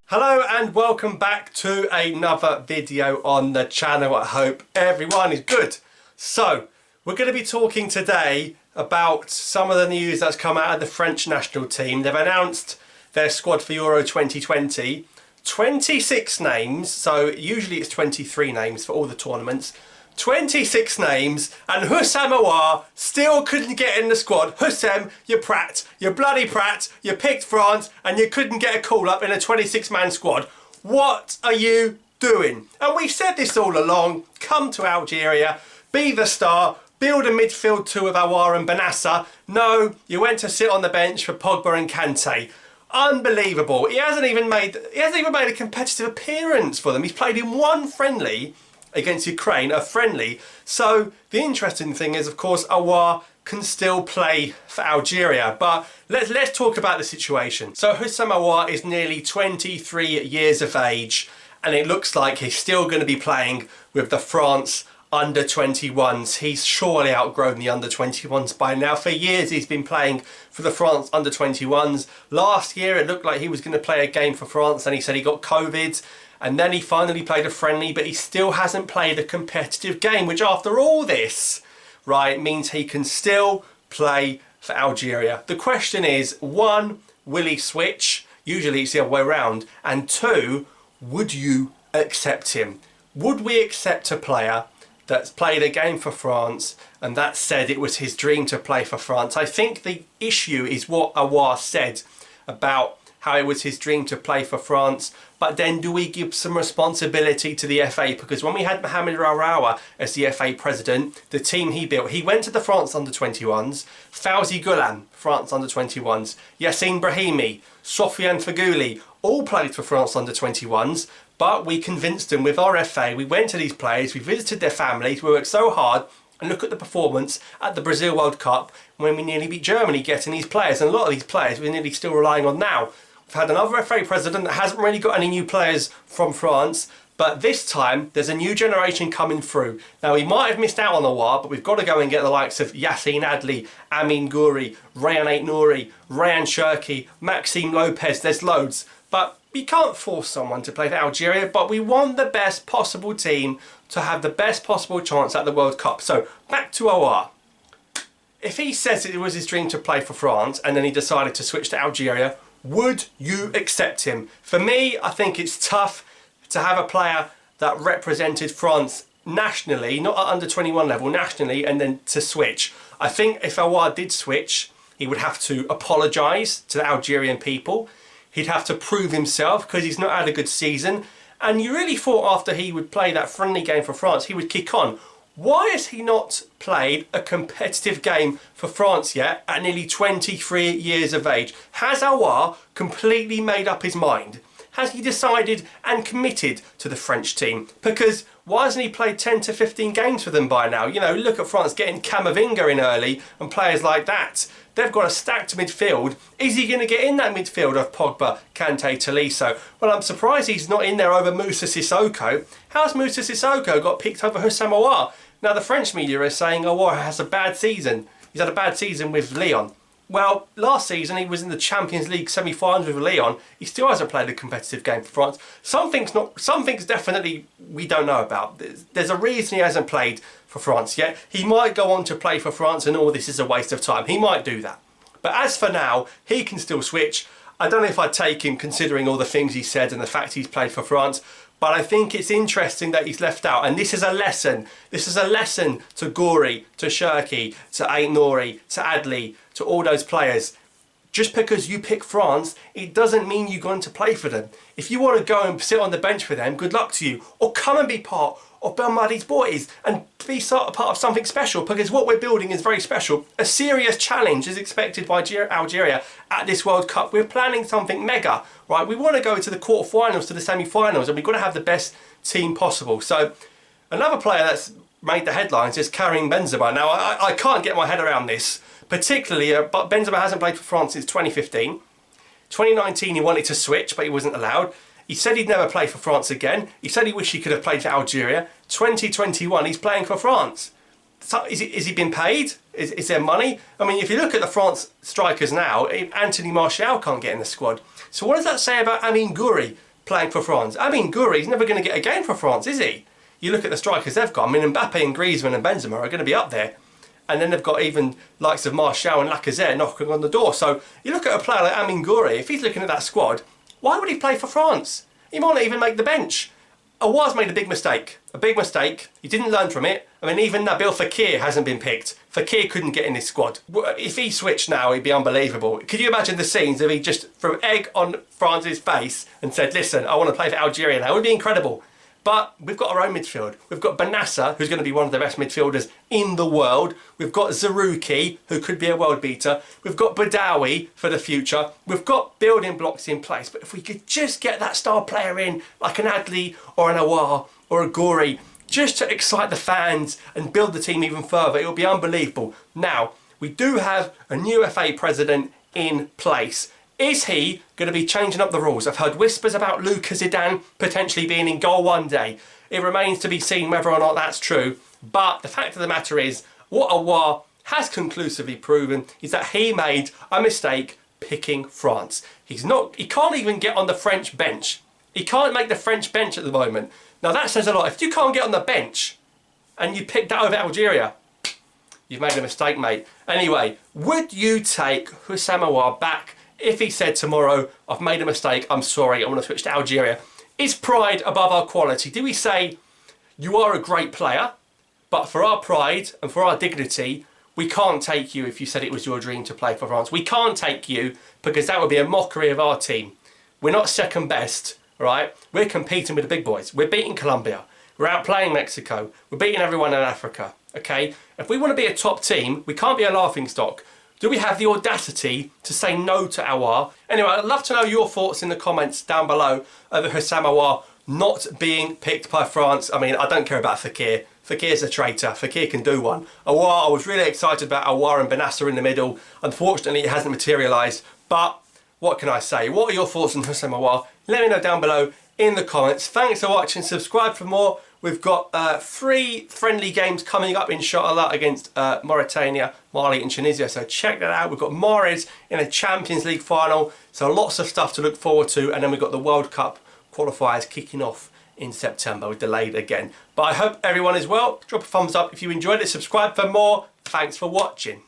Hello and welcome back to another video on the channel. I hope everyone is good. So we're going to be talking today about some of the news that's come out of the French national team. They've announced their squad for Euro 2020. 26 names, so usually it's 23 names for all the tournaments. 26 names, and Houssem Aouar still couldn't get in the squad. Houssem, you prat, you bloody prat, you picked France and you couldn't get a call up in a 26-man squad. What are you doing? And we said this all along, come to Algeria, be the star, build a midfield two of Aouar and Benassa. No, you went to sit on the bench for Pogba and Kante. Unbelievable. He hasn't even made a competitive appearance for them. He's played in one friendly against Ukraine, a friendly. So the interesting thing is, of course, Aouar can still play for Algeria. But let's talk about the situation. So Houssem Aouar is nearly 23 years of age, and it looks like he's still going to be playing with the France under 21s. He's surely outgrown the under 21s by now. For years he's been playing for the France under 21s. Last year it looked like he was going to play a game for France, and he said he got COVID. And then he finally played a friendly, but he still hasn't played a competitive game, which after all this, right, means he can still play for Algeria. The question is, one, will he switch? Usually it's the other way around. And two, would you accept him? Would we accept a player that's played a game for France and that said it was his dream to play for France? I think the issue is what Aouar said about how it was his dream to play for France, but then do we give some responsibility to the FA? Because when we had Mohamed Raoua as the FA president, the team he built, he went to the France under-21s, Fawzi Goulam, France under-21s, Yassine Brahimi, Sofiane Feghouli, all played for France under-21s, but we convinced them with our FA, we went to these players, we visited their families, we worked so hard, and look at the performance at the Brazil World Cup when we nearly beat Germany getting these players, and a lot of these players we're nearly still relying on now. We've had another FA president that hasn't really got any new players from France, but this time there's a new generation coming through. Now we might have missed out on Aouar, but we've got to go and get the likes of Yassine Adli, Amin Ghouri, Rayan Aït-Nouri, Rayan Cherki, Maxime Lopez, there's loads. But we can't force someone to play for Algeria, but we want the best possible team to have the best possible chance at the World Cup. So back to Aouar. If he says it was his dream to play for France and then he decided to switch to Algeria, would you accept him? For me, I think it's tough to have a player that represented France nationally, not at under 21 level, nationally, and then to switch. I think if Aouar did switch, he would have to apologise to the Algerian people. He'd have to prove himself because he's not had a good season. And you really thought after he would play that friendly game for France, he would kick on. Why has he not played a competitive game for France yet at nearly 23 years of age? Has Aouar completely made up his mind? Has he decided and committed to the French team? Because why hasn't he played 10 to 15 games for them by now? You know, look at France getting Camavinga in early and players like that. They've got a stacked midfield. Is he going to get in that midfield of Pogba, Kante, Tolisso? Well, I'm surprised he's not in there over Moussa Sissoko. How's Moussa Sissoko got picked over Houssem Aouar? Now, the French media is saying Aouar has a bad season. He's had a bad season with Lyon. Well, last season he was in the Champions League semi-finals with Lyon. He still hasn't played a competitive game for France. Something's definitely we don't know about. There's a reason he hasn't played for France yet. He might go on to play for France and all this is a waste of time. He might do that. But as for now, he can still switch. I don't know if I'd take him considering all the things he said and the fact he's played for France. But I think it's interesting that he's left out. And this is a lesson. This is a lesson to Ghouri, to Cherki, to Aït-Nouri, to Adli, to all those players. Just because you pick France, it doesn't mean you're going to play for them. If you want to go and sit on the bench for them, good luck to you. Or come and be part of Belmadi's boys and be sort of part of something special, because what we're building is very special. A serious challenge is expected by Algeria at this World Cup. We're planning something mega, right? We want to go to the quarterfinals, to the semi-finals, and we've got to have the best team possible. So another player that's made the headlines is Karim Benzema. Now, I can't get my head around this, particularly, but Benzema hasn't played for France since 2015. 2019 he wanted to switch, but he wasn't allowed. He said he'd never play for France again. He said he wished he could have played for Algeria. 2021, he's playing for France. So is he been paid? Is there money? I mean, if you look at the France strikers now, Anthony Martial can't get in the squad. So what does that say about Amin Ghouri? playing for France. I mean, Gouiri's never going to get a game for France, is he? You look at the strikers they've got. I mean, Mbappe and Griezmann and Benzema are going to be up there. And then they've got even likes of Martial and Lacazette knocking on the door. So you look at a player like Amine Gouiri, if he's looking at that squad, why would he play for France? He might not even make the bench. Aouar's made a big mistake. A big mistake. He didn't learn from it. I mean, even Nabil Fekir hasn't been picked. Fekir couldn't get in this squad. If he switched now, it'd be unbelievable. Could you imagine the scenes if he just threw egg on France's face and said, listen, I want to play for Algeria now? It would be incredible. But we've got our own midfield. We've got Benassa, who's going to be one of the best midfielders in the world. We've got Zerouki, who could be a world beater. We've got Badawi for the future. We've got building blocks in place. But if we could just get that star player in, like an Adli or an Aouar or a Gouiri, just to excite the fans and build the team even further, it would be unbelievable. Now, we do have a new FA president in place. Is he going to be changing up the rules? I've heard whispers about Luka Zidane potentially being in goal one day. It remains to be seen whether or not that's true. But the fact of the matter is, what Aouar has conclusively proven is that he made a mistake picking France. He can't even get on the French bench. He can't make the French bench at the moment. Now that says a lot. If you can't get on the bench and you picked that over Algeria, you've made a mistake, mate. Anyway, would you take Houssem Aouar back if he said tomorrow, I've made a mistake, I'm sorry, I want to switch to Algeria? Is pride above our quality? Do we say, you are a great player, but for our pride and for our dignity, we can't take you if you said it was your dream to play for France. We can't take you because that would be a mockery of our team. We're not second best, right? We're competing with the big boys. We're beating Colombia. We're outplaying Mexico. We're beating everyone in Africa, okay? If we want to be a top team, we can't be a laughingstock. Do we have the audacity to say no to Aouar? Anyway, I'd love to know your thoughts in the comments down below over Houssem Aouar not being picked by France. I mean, I don't care about Fekir. Fekir's a traitor. Fekir can do one. Aouar, I was really excited about Aouar and Benassa in the middle. Unfortunately, it hasn't materialised. But what can I say? What are your thoughts on Houssem Aouar? Let me know down below in the comments. Thanks for watching. Subscribe for more. We've got 3 friendly games coming up, inshallah, against Mauritania, Mali and Tunisia. So check that out. We've got Mahrez in a Champions League final. So lots of stuff to look forward to. And then we've got the World Cup qualifiers kicking off in September. We're delayed again. But I hope everyone is well. Drop a thumbs up if you enjoyed it. Subscribe for more. Thanks for watching.